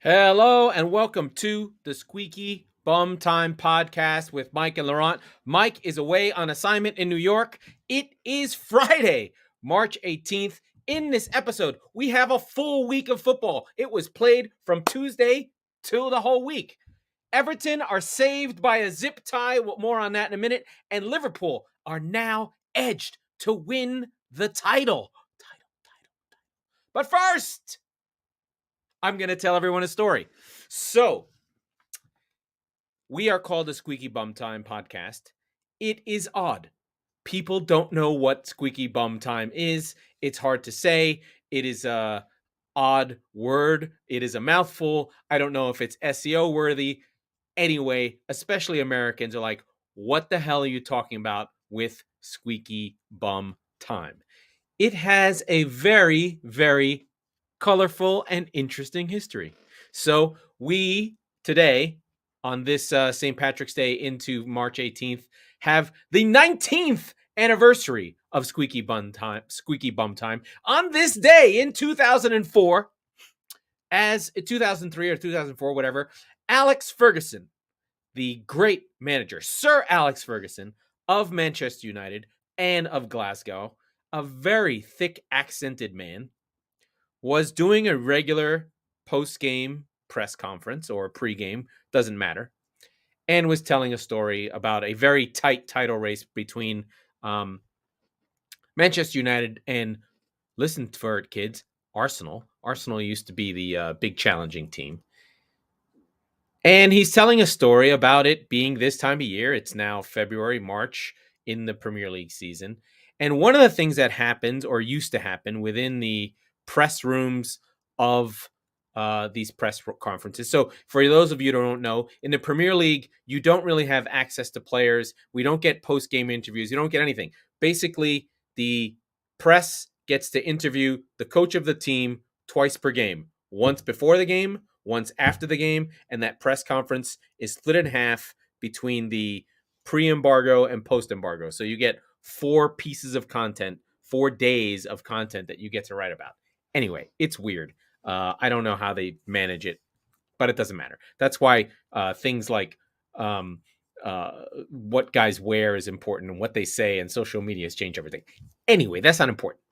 Hello and welcome to the Squeaky Bum Time Podcast with Mike and Laurent. Mike is away on assignment in New York. It is Friday, March 18th. In this episode, we have a full week of football. It was played from Tuesday till the whole week. Everton are saved by a zip tie. More on that in a minute. And Liverpool are now edged to win the title. But first, I'm going to tell everyone a story. So, we are called the Squeaky Bum Time Podcast. It is odd. People don't know what Squeaky Bum Time is. It's hard to say. It is a odd word. It is a mouthful. I don't know if it's SEO worthy. Anyway, especially Americans are like, what the hell are you talking about with Squeaky Bum Time? It has a very, very colorful and interesting history. So we today, on this St. Patrick's Day into March 18th, have the 19th anniversary of Squeaky Bum Time. On this day in 2004, as 2003 or 2004, whatever, Alex Ferguson, the great manager, Sir Alex Ferguson of Manchester United and of Glasgow, a very thick accented man, was doing a regular post-game press conference or pre-game, doesn't matter, and was telling a story about a very tight title race between Manchester United and, listen for it, kids, Arsenal. Arsenal used to be the big challenging team. And he's telling a story about it being this time of year. It's now February, March in the Premier League season. And one of the things that happens or used to happen within the press rooms of these press conferences. So for those of you who don't know, in the Premier League, you don't really have access to players. We don't get post-game interviews. You don't get anything. Basically, the press gets to interview the coach of the team twice per game, once before the game, once after the game, and that press conference is split in half between the pre-embargo and post-embargo. So you get 4 pieces of content, 4 days of content that you get to write about. Anyway, it's weird. I don't know how they manage it, but it doesn't matter. That's why things like what guys wear is important, and what they say, and social media has changed everything. Anyway, that's not important.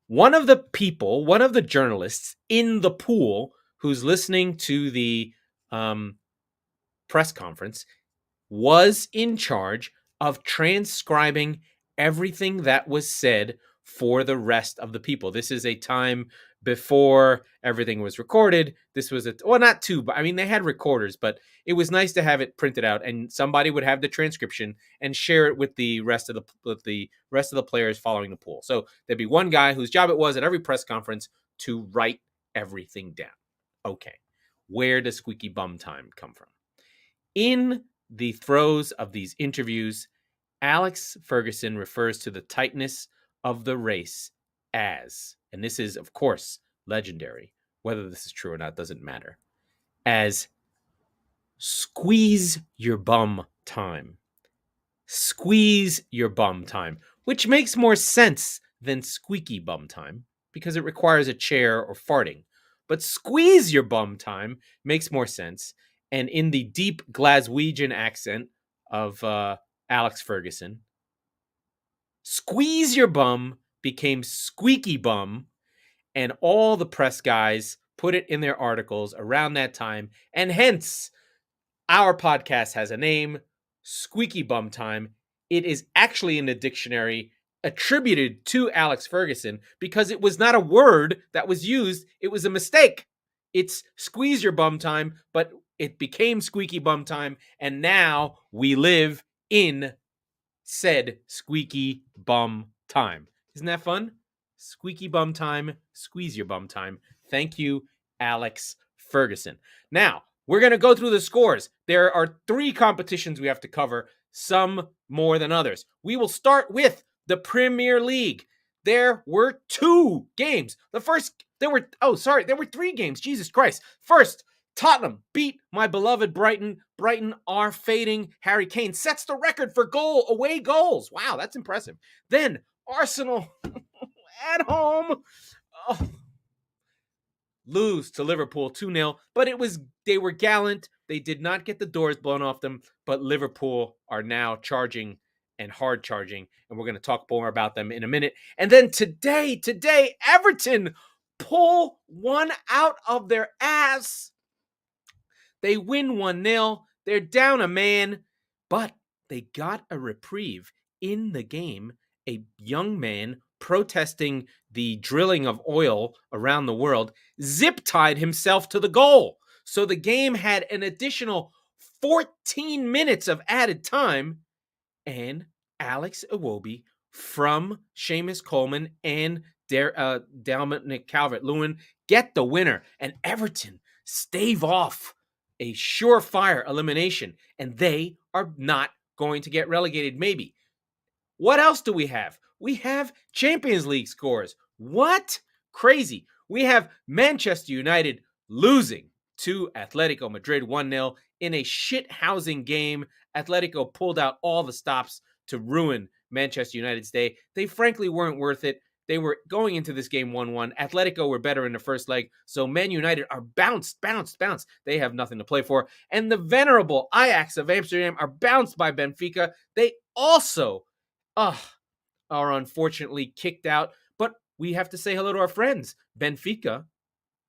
One of the journalists in the pool who's listening to the press conference was in charge of transcribing everything that was said for the rest of the people. This is a time before everything was recorded. This was not two, but I mean, they had recorders, but it was nice to have it printed out, and somebody would have the transcription and share it with the rest of the players following the pool. So there'd be one guy whose job it was at every press conference to write everything down. Okay, where does Squeaky Bum Time come from? In the throes of these interviews, Alex Ferguson refers to the tightness of the race as, and this is, of course, legendary, whether this is true or not doesn't matter, as squeeze your bum time. Squeeze your bum time, which makes more sense than squeaky bum time because it requires a chair or farting. But squeeze your bum time makes more sense. And in the deep Glaswegian accent of Alex Ferguson, squeeze your bum became squeaky bum, and all the press guys put it in their articles around that time, and hence our podcast has a name, Squeaky Bum Time. It is actually in the dictionary attributed to Alex Ferguson because it was not a word that was used. It was a mistake. It's squeeze your bum time, but it became Squeaky Bum Time, and now we live in said Squeaky Bum Time. Isn't that fun? Squeaky Bum Time, squeeze your bum time. Thank you, Alex Ferguson. Now, we're going to go through the scores. There are 3 competitions we have to cover, some more than others. We will start with the Premier League. There were 2 games. There were 3 games. Jesus Christ. First, Tottenham beat my beloved Brighton. Brighton are fading. Harry Kane sets the record for away goals. Wow, that's impressive. Then Arsenal at home. Oh, lose to Liverpool 2-0, but they were gallant. They did not get the doors blown off them, but Liverpool are now charging and hard charging, and we're going to talk more about them in a minute. And then today, Everton pull one out of their ass. They win 1-0. They're down a man, but they got a reprieve in the game. A young man protesting the drilling of oil around the world zip-tied himself to the goal. So the game had an additional 14 minutes of added time, and Alex Iwobi from Seamus Coleman and Dominic Calvert-Lewin get the winner, and Everton stave off a surefire elimination, and they are not going to get relegated, maybe. What else do we have? We have Champions League scores. What? Crazy. We have Manchester United losing to Atletico Madrid 1-0 in a shit-housing game. Atletico pulled out all the stops to ruin Manchester United's day. They frankly weren't worth it. They were going into this game 1-1. Atletico were better in the first leg, so Man United are bounced. They have nothing to play for. And the venerable Ajax of Amsterdam are bounced by Benfica. They also are unfortunately kicked out. But we have to say hello to our friends. Benfica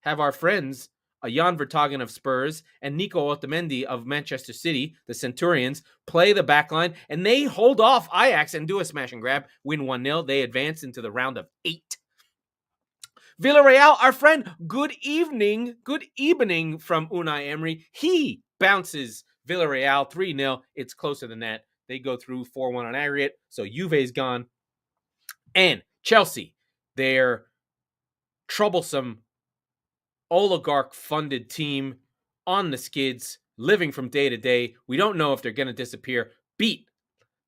have our friends, Jan Vertonghen of Spurs and Nico Otamendi of Manchester City, the Centurions, play the backline, and they hold off Ajax and do a smash and grab, win 1-0. They advance into the round of 8. Villarreal, our friend, good evening from Unai Emery. He bounces Villarreal 3-0. It's closer than that. They go through 4-1 on aggregate, so Juve's gone. And Chelsea, their troublesome oligarch-funded team on the skids, living from day to day. We don't know if they're going to disappear. Beat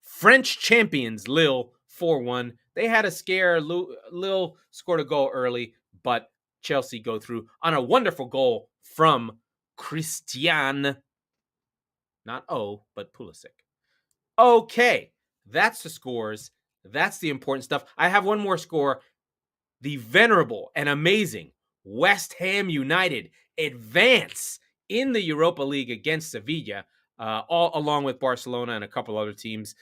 French champions Lille 4-1. They had a scare. Lille scored a goal early, but Chelsea go through on a wonderful goal from Christian. Not O, but Pulisic. Okay, that's the scores. That's the important stuff. I have one more score. The venerable and amazing West Ham United advance in the Europa League against Sevilla, all along with Barcelona and a couple other teams,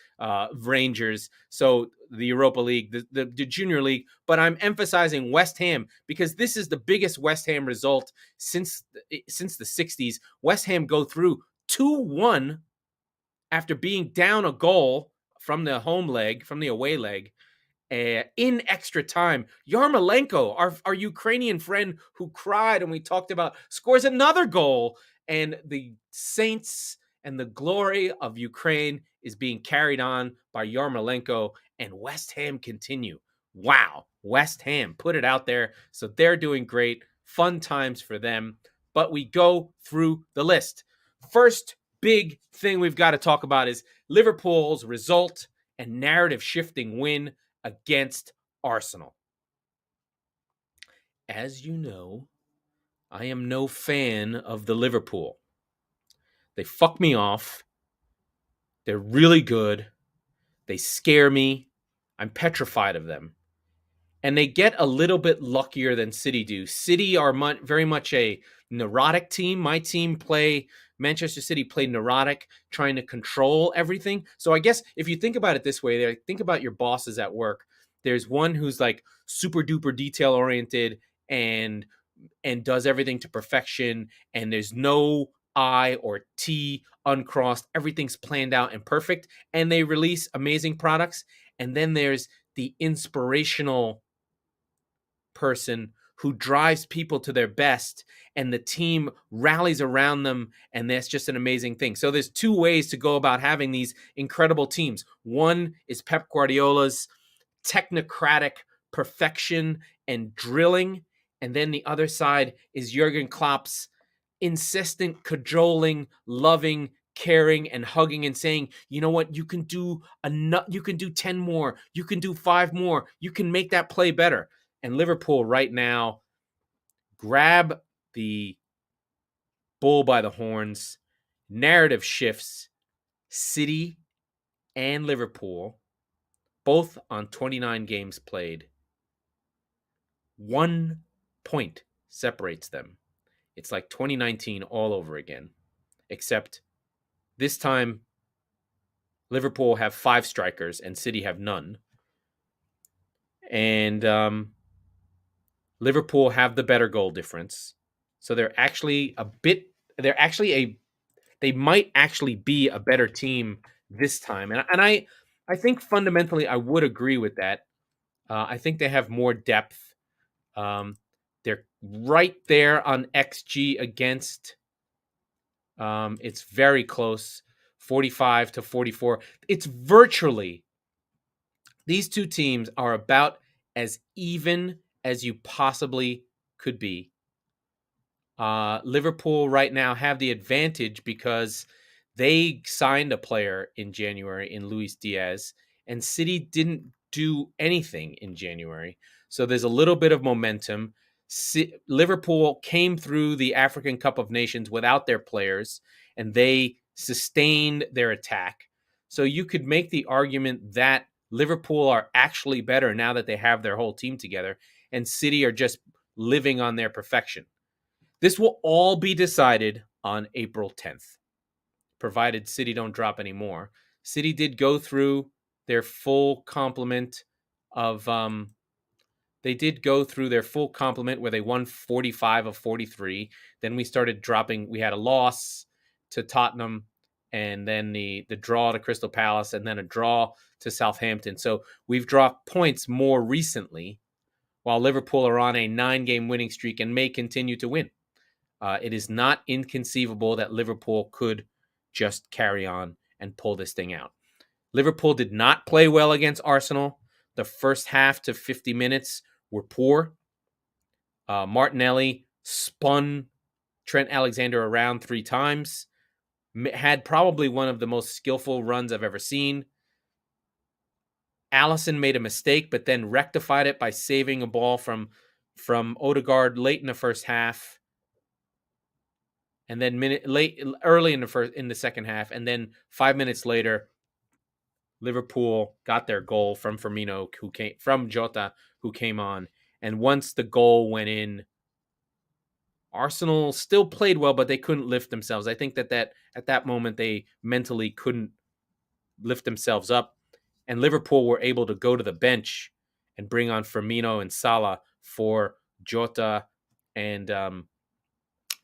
Rangers. So the Europa League, the Junior League. But I'm emphasizing West Ham because this is the biggest West Ham result since the 60s. West Ham go through 2-1 after being down a goal from the away leg, in extra time. Yarmolenko, our Ukrainian friend who cried and we talked about, scores another goal, and the saints and the glory of Ukraine is being carried on by Yarmolenko, and West Ham continue. Wow, West Ham put it out there, so they're doing great. Fun times for them. But we go through the list. First big thing we've got to talk about is Liverpool's result and narrative shifting win against Arsenal. As you know, I am no fan of the Liverpool. They fuck me off. They're really good. They scare me. I'm petrified of them. And they get a little bit luckier than City do. City are very much a neurotic team. Manchester City play neurotic, trying to control everything. So I guess if you think about it this way, think about your bosses at work. There's one who's like super duper detail oriented and does everything to perfection, and there's no I or T uncrossed. Everything's planned out and perfect, and they release amazing products. And then there's the inspirational person who drives people to their best, and the team rallies around them, and that's just an amazing thing. So there's two ways to go about having these incredible teams. One is Pep Guardiola's technocratic perfection and drilling, and then the other side is Jurgen Klopp's insistent, cajoling, loving, caring, and hugging, and saying, you know what, you can do 10 more, you can do 5 more, you can make that play better. And Liverpool right now grab the bull by the horns. Narrative shifts. City and Liverpool, both on 29 games played, 1 point separates them. It's like 2019 all over again, except this time Liverpool have 5 strikers and City have none. And Liverpool have the better goal difference. So they're actually they might actually be a better team this time. And I think fundamentally I would agree with that. I think they have more depth. They're right there on XG against. It's very close, 45 to 44. It's virtually, these two teams are about as even as you possibly could be. Liverpool right now have the advantage because they signed a player in January in Luis Diaz, and City didn't do anything in January. So there's a little bit of momentum. Liverpool came through the African Cup of Nations without their players, and they sustained their attack. So you could make the argument that Liverpool are actually better now that they have their whole team together, and City are just living on their perfection. This will all be decided on April 10th, provided City don't drop any more. City did go through their full complement of they did go through their full complement where they won 45 of 43. Then we started dropping. We had a loss to Tottenham, and then the draw to Crystal Palace, and then a draw to Southampton. So we've dropped points more recently, while Liverpool are on a 9-game winning streak and may continue to win. It is not inconceivable that Liverpool could just carry on and pull this thing out. Liverpool did not play well against Arsenal. The first half to 50 minutes were poor. Martinelli spun Trent Alexander around 3 times, had probably one of the most skillful runs I've ever seen. Alisson made a mistake, but then rectified it by saving a ball from Odegaard late in the first half. And then early in the second half, and then 5 minutes later, Liverpool got their goal from Firmino, from Jota, who came on. And once the goal went in, Arsenal still played well, but they couldn't lift themselves. I think that at that moment they mentally couldn't lift themselves up, and Liverpool were able to go to the bench and bring on Firmino and Salah for Jota and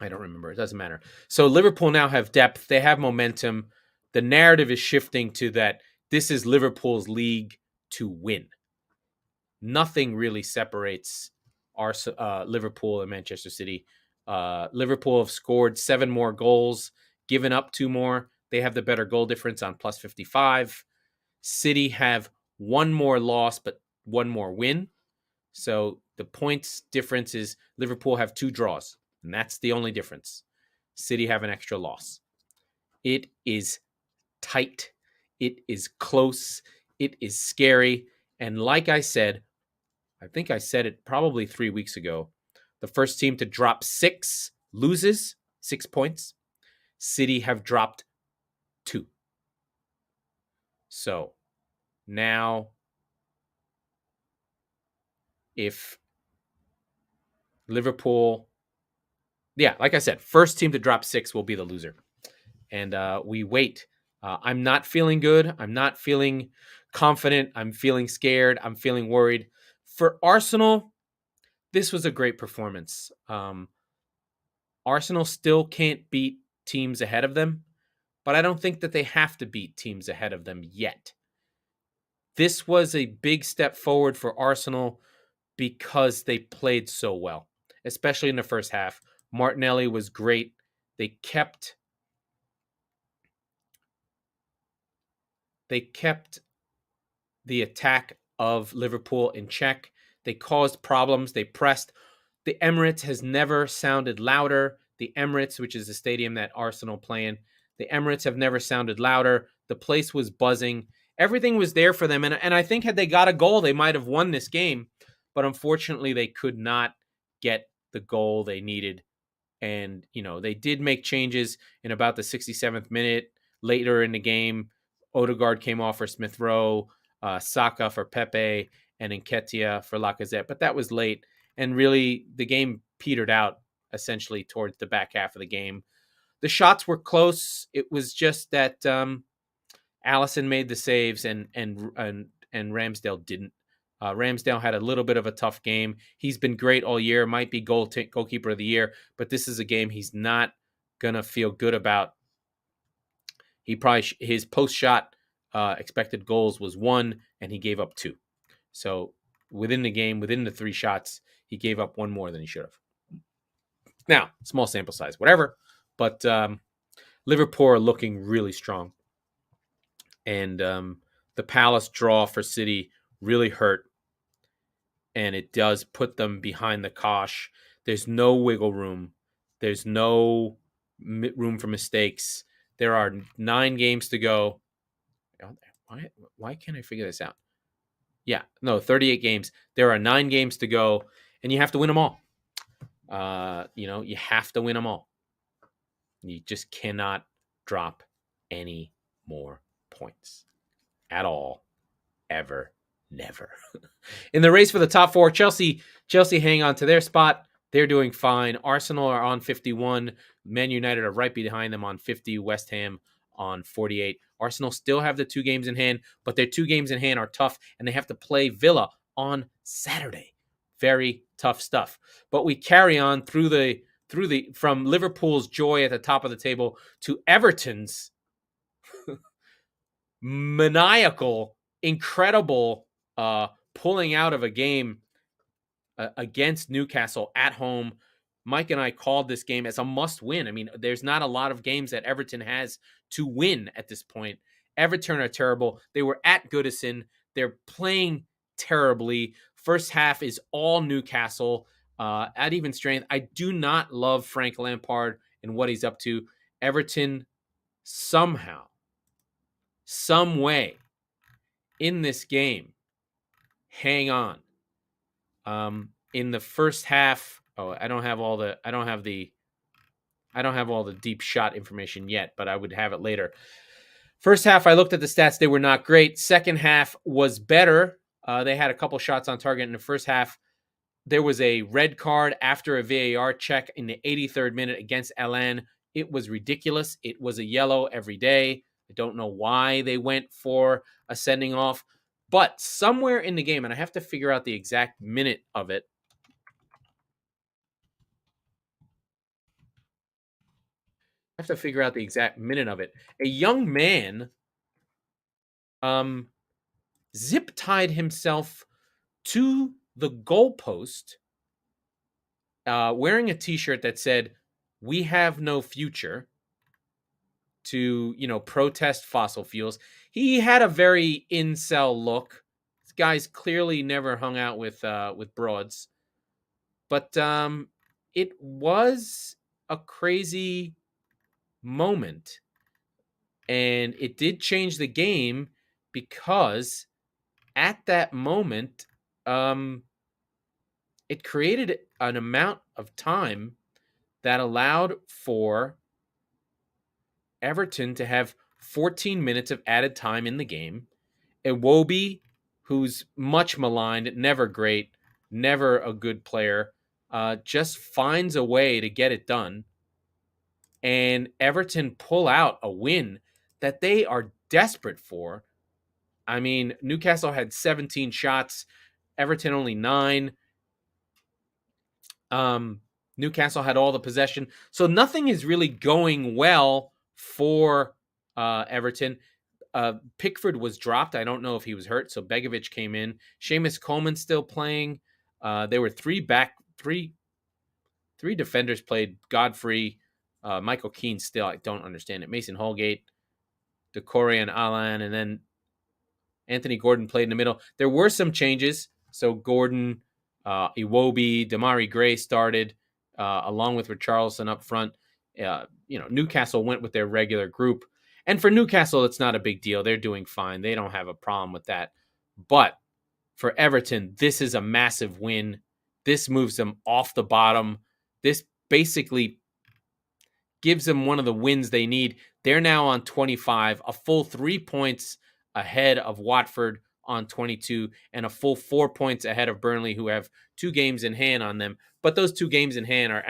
I don't remember. It doesn't matter. So Liverpool now have depth. They have momentum. The narrative is shifting to that this is Liverpool's league to win. Nothing really separates Liverpool and Manchester City. Liverpool have scored 7 more goals, given up 2 more. They have the better goal difference on plus 55. City have 1 more loss, but 1 more win. So the points difference is Liverpool have 2 draws. And that's the only difference. City have an extra loss. It is tight. It is close. It is scary. And like I said, I think I said it probably 3 weeks ago, the first team to drop 6 loses 6 points. City have dropped 2. So now, if Liverpool... Yeah, like I said, first team to drop 6 will be the loser. And we wait. I'm not feeling good. I'm not feeling confident. I'm feeling scared. I'm feeling worried. For Arsenal, this was a great performance. Arsenal still can't beat teams ahead of them, but I don't think that they have to beat teams ahead of them yet. This was a big step forward for Arsenal because they played so well, especially in the first half. Martinelli was great. They kept the attack of Liverpool in check. They caused problems. They pressed. The Emirates has never sounded louder. The Emirates, which is the stadium that Arsenal play in, the Emirates have never sounded louder. The place was buzzing. Everything was there for them. And I think had they got a goal, they might have won this game. But unfortunately, they could not get the goal they needed. And, they did make changes in about the 67th minute. Later in the game, Odegaard came off for Smith Rowe, Saka for Pepe, and Nketiah for Lacazette. But that was late. And really, the game petered out essentially towards the back half of the game. The shots were close. It was just that Allison made the saves and Ramsdale didn't. Ramsdale had a little bit of a tough game. He's been great all year. Might be goalkeeper of the year, but this is a game he's not gonna feel good about. He probably his post shot expected goals was 1, and he gave up 2. So within the game, within the 3 shots, he gave up 1 more than he should have. Now, small sample size, whatever. But Liverpool are looking really strong, and the Palace draw for City really hurt. And it does put them behind the cosh. There's no wiggle room. There's no room for mistakes. There are 9 games to go. Why can't I figure this out? 38 games. There are 9 games to go, and you have to win them all. You have to win them all. You just cannot drop any more points at all, ever. Never. In the race for the top 4, Chelsea hang on to their spot. They're doing fine. Arsenal are on 51. Man United are right behind them on 50. West Ham on 48. Arsenal still have the 2 games in hand, but their 2 games in hand are tough, and they have to play Villa on Saturday. Very tough stuff. But we carry on through the from Liverpool's joy at the top of the table to Everton's maniacal, incredible pulling out of a game against Newcastle at home. Mike and I called this game as a must-win. I mean, there's not a lot of games that Everton has to win at this point. Everton are terrible. They were at Goodison. They're playing terribly. First half is all Newcastle at even strength. I do not love Frank Lampard and what he's up to. Everton somehow, some way in this game, hang on. In the first half, I don't have all the deep shot information yet, but I would have it later. First half, I looked at the stats. They were not great. Second half was better. They had a couple shots on target in the first half. There was a red card after a VAR check in the 83rd minute against Elan. It was ridiculous. It was a yellow every day. I don't know why they went for a sending off. But somewhere in the game, and I have to figure out the exact minute of it. A young man zip-tied himself to the goalpost wearing a T-shirt that said, "We have no future," to, protest fossil fuels. He had a very incel look. This guy's clearly never hung out with broads. But it was a crazy moment. And it did change the game because at that moment, it created an amount of time that allowed for Everton to have 14 minutes of added time in the game. Iwobi, who's much maligned, never great, never a good player, just finds a way to get it done. And Everton pull out a win that they are desperate for. I mean, Newcastle had 17 shots, Everton only 9. Newcastle had all the possession. So nothing is really going well for Everton. Pickford was dropped. I don't know if he was hurt, so Begovic came in. Seamus Coleman still playing. There were three defenders played. Godfrey, Michael Keane still. I don't understand it. Mason Holgate, Decore and Alan, and then Anthony Gordon played in the middle. There were some changes. So Gordon, Iwobi, Damari Gray started along with Richarlison up front. Newcastle went with their regular group. And for Newcastle, it's not a big deal. They're doing fine. They don't have a problem with that. But for Everton, this is a massive win. This moves them off the bottom. This basically gives them one of the wins they need. They're now on 25, a full 3 points ahead of Watford, on 22 and a full 4 points ahead of Burnley, who have 2 games in hand on them. But those 2 games in hand are,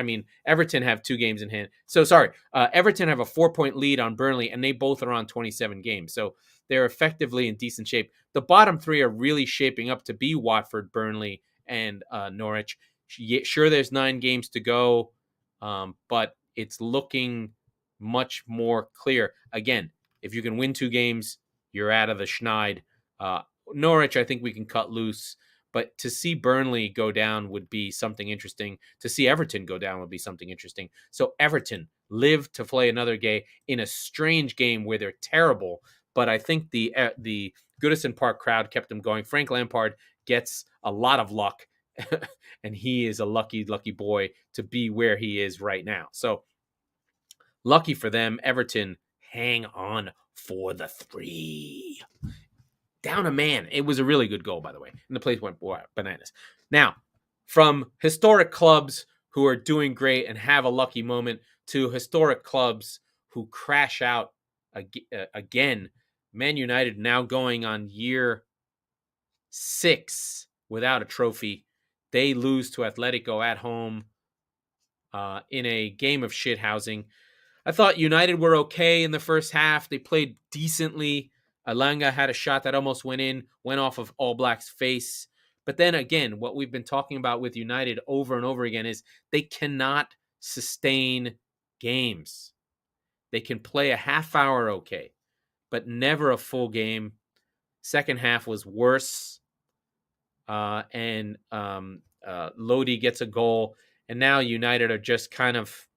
Everton have 2 games in hand. So sorry, Everton have a 4-point lead on Burnley, and they both are on 27 games. So they're effectively in decent shape. The bottom 3 are really shaping up to be Watford, Burnley, and Norwich. Sure, there's 9 games to go, but it's looking much more clear. Again, if you can win 2 games, you're out of the schneid. Norwich, I think we can cut loose. But to see Burnley go down would be something interesting. To see Everton go down would be something interesting. So Everton live to play another game in a strange game where they're terrible. But I think the Goodison Park crowd kept them going. Frank Lampard gets a lot of luck, and he is a lucky, lucky boy to be where he is right now. So lucky for them, Everton hang on for the 3. Down a man. It was a really good goal, by the way. And the place went bananas. Now, from historic clubs who are doing great and have a lucky moment to historic clubs who crash out again. Man United now going on year 6 without a trophy. They lose to Atletico at home in a game of shithousing. I thought United were okay in the first half. They played decently. Alanga had a shot that almost went in, went off of All Black's face. But then again, what we've been talking about with United over and over again is they cannot sustain games. They can play a half hour okay, but never a full game. Second half was worse. And Lodi gets a goal. And now United are just kind of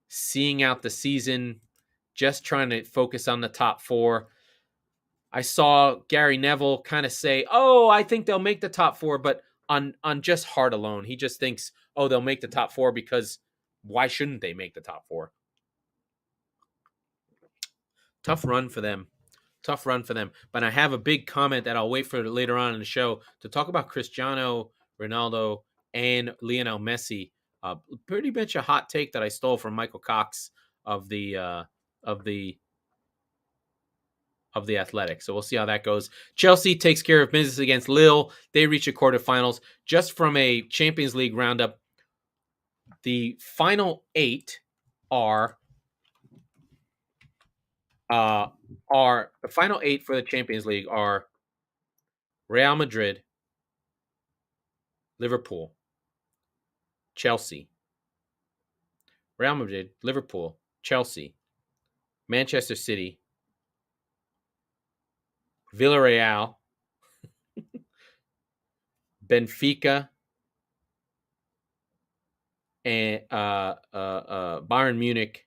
seeing out the season, just trying to focus on the top 4. I saw Gary Neville kind of say, I think they'll make the top 4, but on just heart alone. He just thinks, they'll make the top 4 because why shouldn't they make the top 4? Tough run for them. But I have a big comment that I'll wait for later on in the show to talk about Cristiano Ronaldo and Lionel Messi. Pretty much a hot take that I stole from Michael Cox of the Athletic. So we'll see how that goes. Chelsea takes care of business against Lille. They reach the quarterfinals. Just from a Champions League roundup, the final 8 are the final 8 for the Champions League are Real Madrid, Liverpool, Chelsea, Real Madrid, Liverpool, Chelsea, Manchester City, Villarreal, Benfica, and Bayern Munich,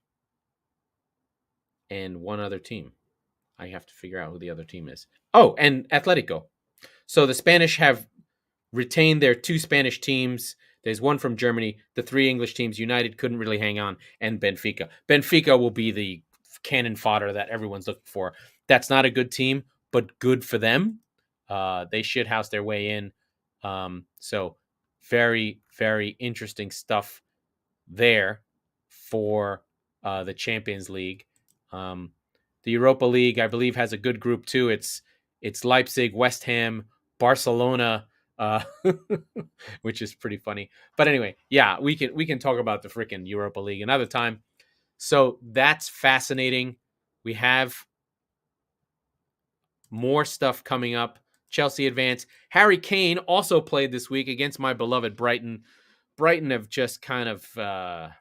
and one other team. I have to figure out who the other team is. And Atletico. So the Spanish have retained their 2 Spanish teams. There's one from Germany. The 3 English teams, United couldn't really hang on, and Benfica. Benfica will be the cannon fodder that everyone's looking for. That's not a good team, but good for them. They shithouse their way in. So very, very interesting stuff there for the Champions League. The Europa League, I believe, has a good group too. It's Leipzig, West Ham, Barcelona, which is pretty funny. But anyway, yeah, we can talk about the freaking Europa League another time. So that's fascinating. We have more stuff coming up. Chelsea advance. Harry Kane also played this week against my beloved Brighton. Brighton have just kind of faded.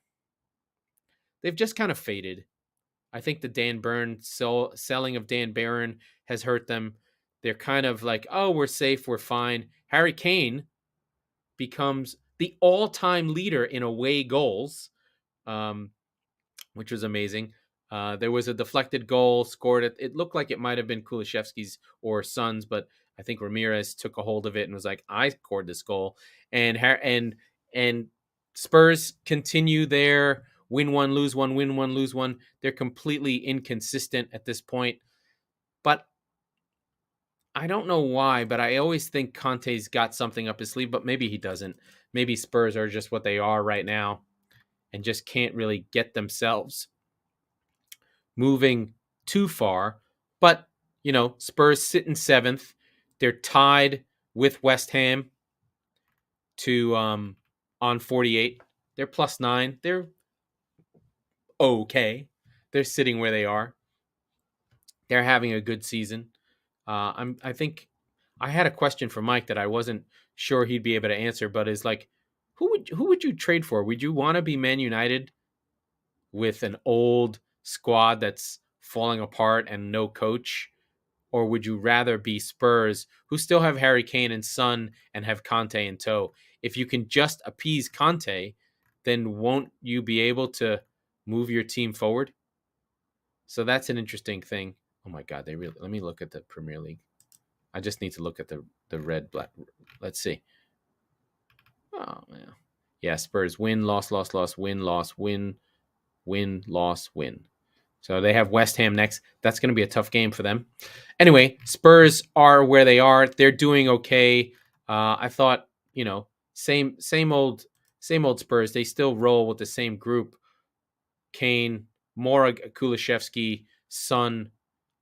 I think the Dan Burn selling of Dan Barron has hurt them. They're kind of like, we're safe, we're fine. Harry Kane becomes the all-time leader in away goals, which was amazing. There was a deflected goal scored. It looked like it might have been Kulishevsky's or Son's, but I think Ramirez took a hold of it and was like, I scored this goal. And Spurs continue their win one, lose one, win one, lose one. They're completely inconsistent at this point. But I don't know why, but I always think Conte's got something up his sleeve, but maybe he doesn't. Maybe Spurs are just what they are right now and just can't really get themselves moving too far. But, Spurs sit in 7th. They're tied with West Ham to on 48. They're +9. They're okay. They're sitting where they are. They're having a good season. I think I had a question for Mike that I wasn't sure he'd be able to answer, but is like, who would you trade for? Would you want to be Man United with an old squad that's falling apart and no coach? Or would you rather be Spurs, who still have Harry Kane and Son and have Conte in tow? If you can just appease Conte, then won't you be able to move your team forward? So that's an interesting thing. Oh my God, let me look at the Premier League. I just need to look at the red black. Let's see. Oh man, yeah. Spurs win, loss, loss, loss, win, loss, win, win, loss, win. So they have West Ham next. That's going to be a tough game for them. Anyway, Spurs are where they are. They're doing okay. I thought, same old Spurs. They still roll with the same group: Kane, Mora, Kulishevsky, Son,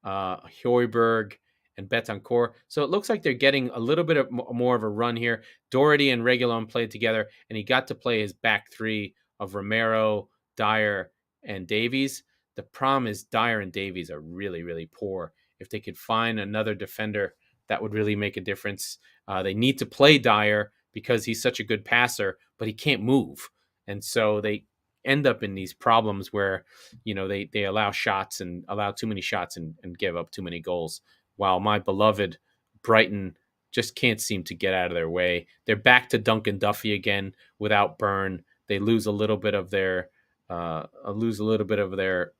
Højbjerg, and Betancourt. So it looks like they're getting a little bit of more of a run here. Doherty and Reguilon played together, and he got to play his back three of Romero, Dyer, and Davies. The problem is Dyer and Davies are really, really poor. If they could find another defender, that would really make a difference. They need to play Dyer because he's such a good passer, but he can't move. And so they end up in these problems where, they allow shots and allow too many shots and give up too many goals. While my beloved Brighton just can't seem to get out of their way. They're back to Duncan Duffy again without Burn. They lose a little bit of their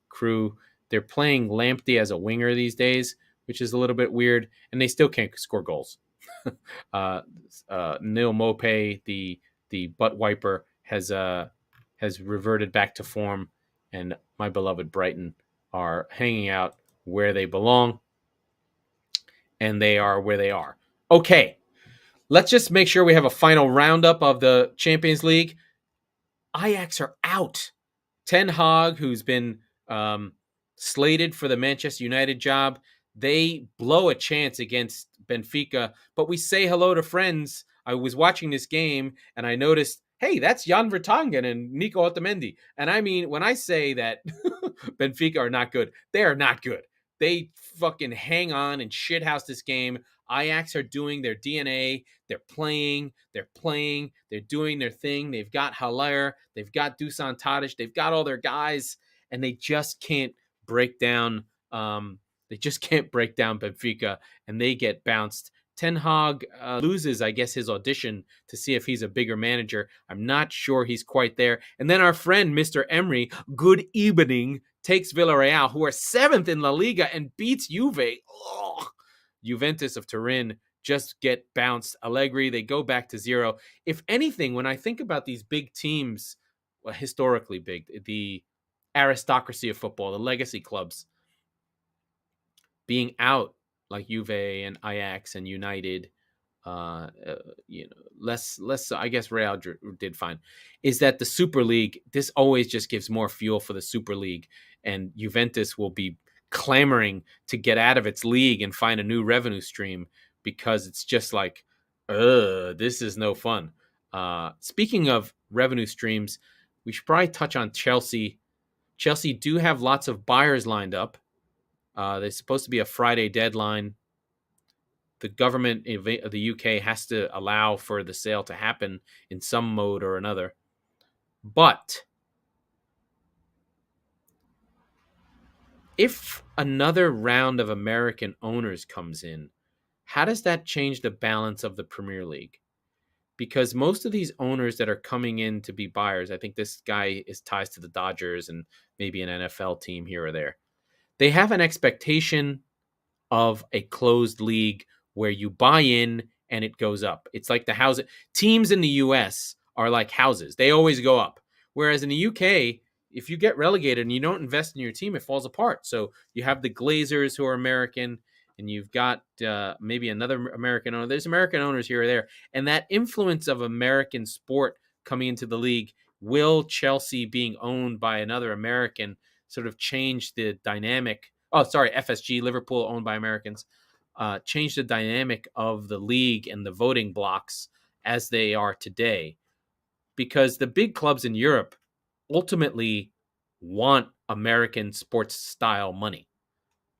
crew. They're playing Lamptey as a winger these days, which is a little bit weird, and they still can't score goals. Neil Mopé, the butt wiper, has reverted back to form, and my beloved Brighton are hanging out where they belong, and they are where they are. Okay, let's just make sure we have a final roundup of the Champions League. Ajax are out. Ten Hag, who's been slated for the Manchester United job, they blow a chance against Benfica, but we say hello to friends. I was watching this game, and I noticed, hey, that's Jan Vertonghen and Nico Otamendi. And I mean, when I say that Benfica are not good, they are not good. They fucking hang on and shithouse this game. Ajax are doing their DNA. They're playing, they're doing their thing. They've got Haller, they've got Dusan Tadic, they've got all their guys, and they just can't break down. Benfica, and they get bounced. Ten Hag loses, I guess, his audition to see if he's a bigger manager. I'm not sure he's quite there. And then our friend, Mr. Emery, good evening, takes Villarreal, who are 7th in La Liga, and beats Juve. Ugh. Juventus of Turin just get bounced. Allegri, they go back to 0. If anything, when I think about these big teams, historically big, the aristocracy of football, the legacy clubs, being out like Juve and Ajax and United, less. I guess Real did fine. Is that the Super League? This always just gives more fuel for the Super League, and Juventus will be clamoring to get out of its league and find a new revenue stream because it's just like, this is no fun. Speaking of revenue streams, we should probably touch on Chelsea. Chelsea do have lots of buyers lined up. There's supposed to be a Friday deadline. The government of the UK has to allow for the sale to happen in some mode or another. But if another round of American owners comes in, how does that change the balance of the Premier League? Because most of these owners that are coming in to be buyers, I think this guy is ties to the Dodgers and maybe an NFL team here or there. They have an expectation of a closed league where you buy in and it goes up. It's like the house. Teams in the US are like houses. They always go up. Whereas in the UK, if you get relegated and you don't invest in your team, it falls apart. So you have the Glazers who are American, and you've got maybe another American owner. There's American owners here or there. And that influence of American sport coming into the league, will Chelsea being owned by another American sort of change the dynamic? Oh, sorry, FSG, Liverpool, owned by Americans. change the dynamic of the league and the voting blocks as they are today, because the big clubs in Europe ultimately want American sports style money.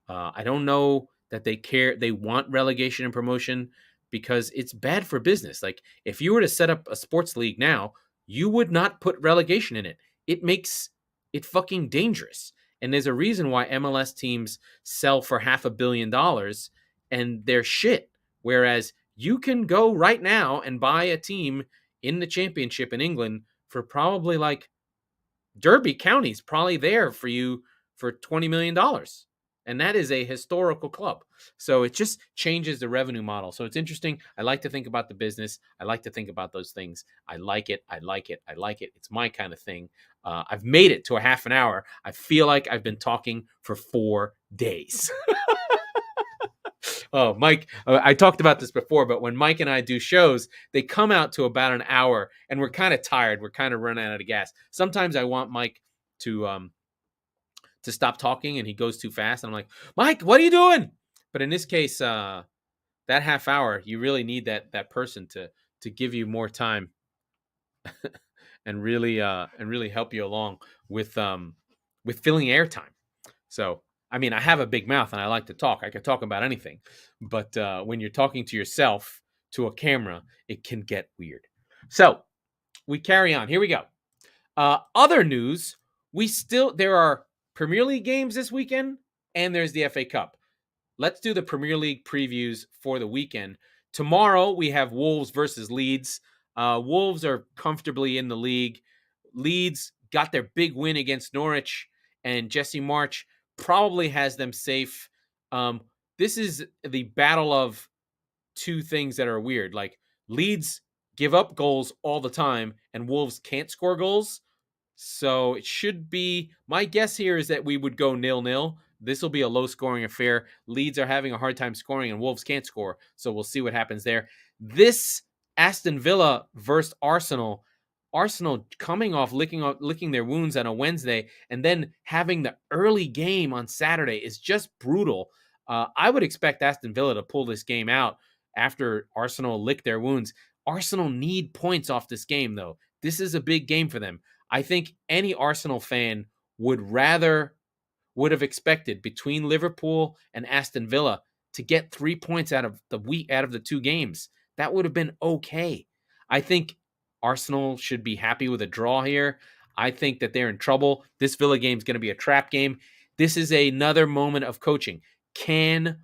I don't know that they care. They want relegation and promotion because it's bad for business. Like, if you were to set up a sports league now, you would not put relegation in it. It makes it fucking dangerous. And there's a reason why MLS teams sell for $500 million and they're shit. Whereas you can go right now and buy a team in the championship in England for probably like Derby County's probably there for you for $20 million. And that is a historical club. So it just changes the revenue model. So it's interesting. I like to think about the business. I like to think about those things. I like it. I like it. I like it. It's my kind of thing. I've made it to a half an hour. I feel like I've been talking for 4 days. Oh, Mike, I talked about this before, but when Mike and I do shows, they come out to about an hour and we're kind of tired. We're kind of running out of gas. Sometimes I want Mike to stop talking and he goes too fast. And I'm like, Mike, what are you doing? But in this case, that half hour, you really need that person to give you more time and really help you along with filling airtime. So, I mean, I have a big mouth and I like to talk. I can talk about anything. But when you're talking to yourself, to a camera, it can get weird. So, we carry on. Here we go. Other news, there are Premier League games this weekend and there's the FA Cup. Let's do the Premier League previews for the weekend. Tomorrow, we have Wolves versus Leeds. Wolves are comfortably in the league. Leeds got their big win against Norwich, and Jesse March probably has them safe. This is the battle of two things that are weird. Like, Leeds give up goals all the time, and Wolves can't score goals. So it should be, my guess here is that we would go 0-0. This will be a low-scoring affair. Leeds are having a hard time scoring, and Wolves can't score. So we'll see what happens there. This Aston Villa versus Arsenal. Arsenal coming off licking their wounds on a Wednesday, and then having the early game on Saturday is just brutal. I would expect Aston Villa to pull this game out after Arsenal lick their wounds. Arsenal need points off this game, though. This is a big game for them. I think any Arsenal fan would have expected between Liverpool and Aston Villa to get 3 points out of the 2 games. That would have been okay. I think Arsenal should be happy with a draw here. I think that they're in trouble. This Villa game is going to be a trap game. This is another moment of coaching. Can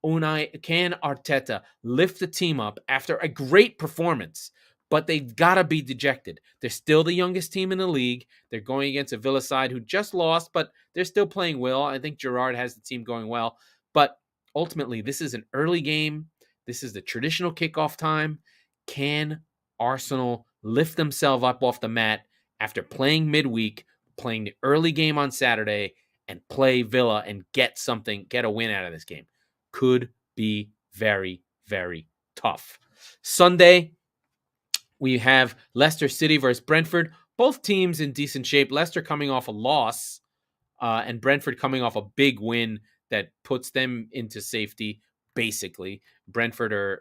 Arteta lift the team up after a great performance? But they've got to be dejected. They're still the youngest team in the league. They're going against a Villa side who just lost, but they're still playing well. I think Gerrard has the team going well. But ultimately, this is an early game. This is the traditional kickoff time. Can Arsenal lift themselves up off the mat after playing midweek, playing the early game on Saturday, and play Villa and get a win out of this game? Could be very, very tough. Sunday, we have Leicester City versus Brentford. Both teams in decent shape. Leicester coming off a loss and Brentford coming off a big win that puts them into safety, basically. Brentford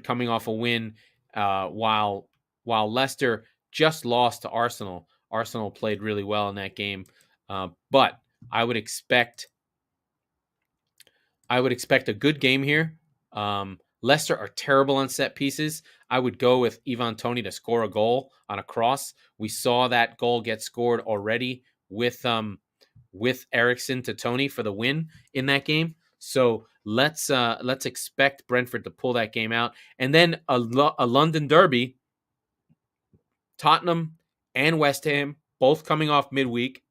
coming off a win while Leicester just lost to Arsenal. Arsenal played really well in that game. But I would expect a good game here. Leicester are terrible on set pieces. I would go with Ivan Toney to score a goal on a cross. We saw that goal get scored already with Eriksen to Toney for the win in that game. So let's expect Brentford to pull that game out. And then a London derby, Tottenham and West Ham, both coming off midweek.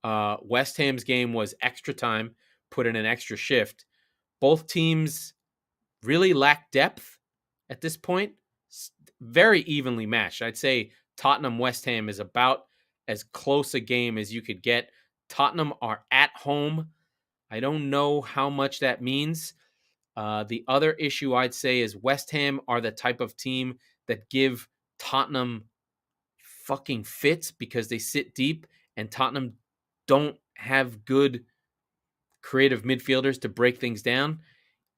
West Ham's game was extra time, put in an extra shift. Both teams really lack depth at this point. Very evenly matched. I'd say Tottenham-West Ham is about as close a game as you could get. Tottenham are at home. I don't know how much that means. The other issue I'd say is West Ham are the type of team that give Tottenham fucking fits because they sit deep, and Tottenham don't have good creative midfielders to break things down,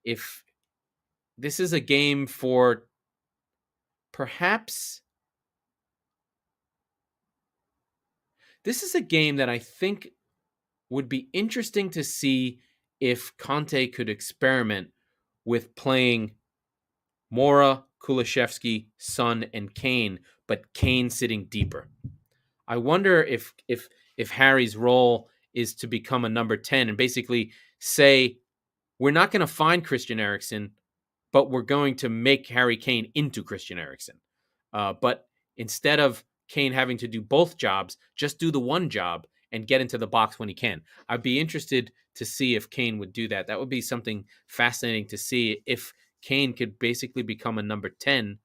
if this is a game for perhaps, this is a game that I think would be interesting to see if Conte could experiment with playing Mora, Kulishevsky, Son, and Kane, but Kane sitting deeper. I wonder if Harry's role is to become a number 10 and basically say, we're not going to find Christian Eriksen, but we're going to make Harry Kane into Christian Eriksen. But instead of Kane having to do both jobs, just do the one job and get into the box when he can. I'd be interested to see if Kane would do that. That would be something fascinating to see, if Kane could basically become a number 10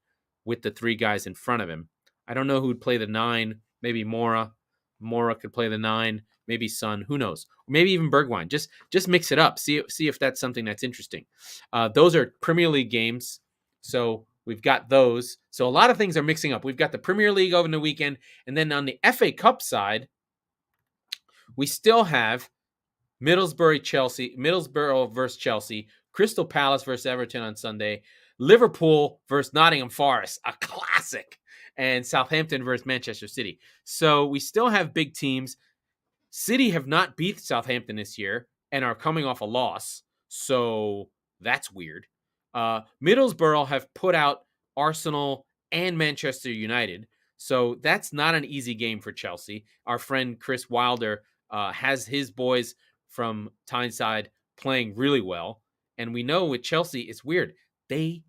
with the three guys in front of him. I don't know who would play the 9. Maybe Mora. Mora could play the 9. Maybe Son. Who knows? Maybe even Bergwijn. Just mix it up. See if that's something that's interesting. Those are Premier League games. So we've got those. So a lot of things are mixing up. We've got the Premier League over the weekend. And then on the FA Cup side, we still have Middlesbrough versus Chelsea, Crystal Palace versus Everton on Sunday, Liverpool versus Nottingham Forest, a classic, and Southampton versus Manchester City. So we still have big teams. City have not beat Southampton this year and are coming off a loss, so that's weird. Middlesbrough have put out Arsenal and Manchester United, so that's not an easy game for Chelsea. Our friend Chris Wilder has his boys from Tyneside playing really well, and we know with Chelsea, it's weird. They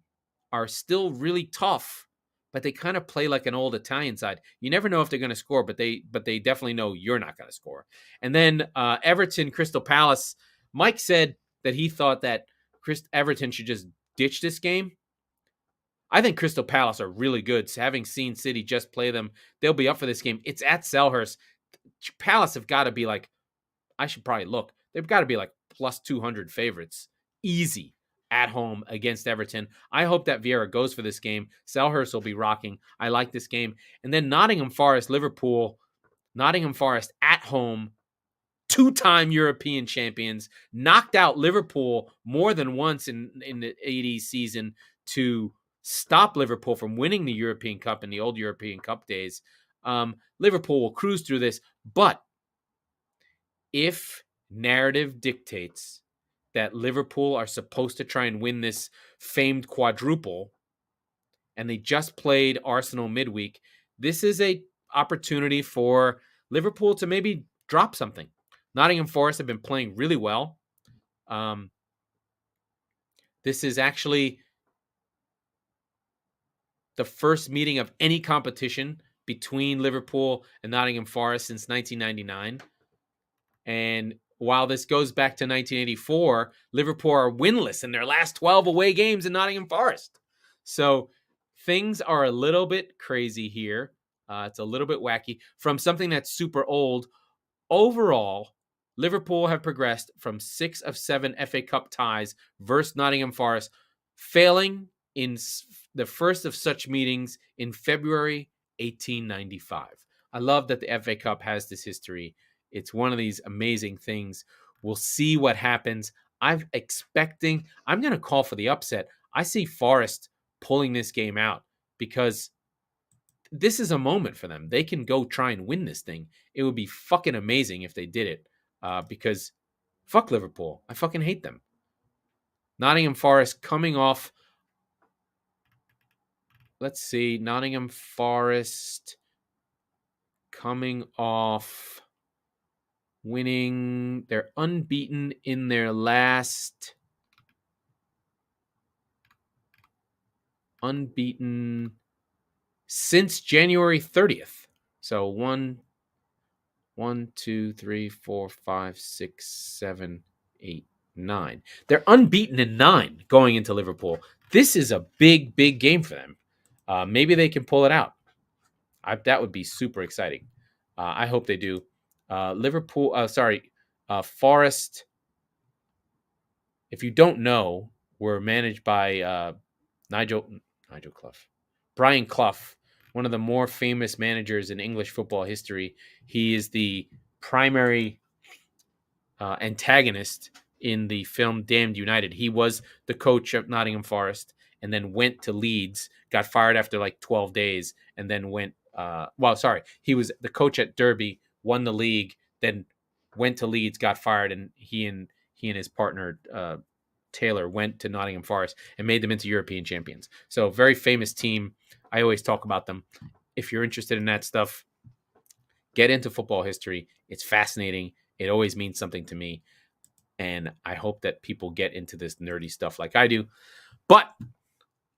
are still really tough, but they kind of play like an old Italian side. You never know if they're going to score, but they definitely know you're not going to score. And then Everton, Crystal Palace. Mike said that he thought that Everton should just ditch this game. I think Crystal Palace are really good. So having seen City just play them, they'll be up for this game. It's at Selhurst. Palace have got to be like, I should probably look. They've got to be like plus 200 favorites. Easy. At home against Everton. I hope that Vieira goes for this game. Selhurst will be rocking. I like this game. And then Nottingham Forest, Liverpool. Nottingham Forest at home. 2-time European champions. Knocked out Liverpool more than once in the 80s season to stop Liverpool from winning the European Cup in the old European Cup days. Liverpool will cruise through this. But if narrative dictates that Liverpool are supposed to try and win this famed quadruple, and they just played Arsenal midweek, this is a opportunity for Liverpool to maybe drop something. Nottingham Forest have been playing really well. This is actually the first meeting of any competition between Liverpool and Nottingham Forest since 1999. And while this goes back to 1984, Liverpool are winless in their last 12 away games in Nottingham Forest. So things are a little bit crazy here. It's a little bit wacky. From something that's super old, overall, Liverpool have progressed from 6 of 7 FA Cup ties versus Nottingham Forest, failing in the first of such meetings in February 1895. I love that the FA Cup has this history. It's one of these amazing things. We'll see what happens. I'm going to call for the upset. I see Forest pulling this game out because this is a moment for them. They can go try and win this thing. It would be fucking amazing if they did it because fuck Liverpool. I fucking hate them. Nottingham Forest coming off. Let's see. Nottingham Forest coming off winning. They're unbeaten in their last since January 30th. So 1, 2, 3, 4, 5, 6, 7, 8, 9. They're unbeaten in 9 going into Liverpool. This is a big, big game for them. Maybe they can pull it out. That would be super exciting. I hope they do. Forest. If you don't know, were managed by Brian Clough, one of the more famous managers in English football history. He is the primary antagonist in the film Damned United. He was the coach of Nottingham Forest and then went to Leeds, got fired after like 12 days, and then went, he was the coach at Derby, won the league, then went to Leeds, got fired, and he and his partner, Taylor, went to Nottingham Forest and made them into European champions. So very famous team. I always talk about them. If you're interested in that stuff, get into football history. It's fascinating. It always means something to me. And I hope that people get into this nerdy stuff like I do. But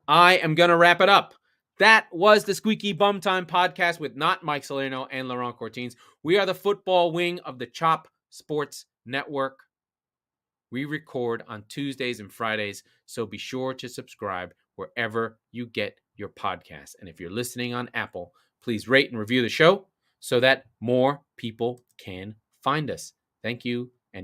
I am going to wrap it up. That was the Squeaky Bum Time Podcast with not Mike Salerno and Laurent Cortines. We are the football wing of the Chop Sports Network. We record on Tuesdays and Fridays, so be sure to subscribe wherever you get your podcasts. And if you're listening on Apple, please rate and review the show so that more people can find us. Thank you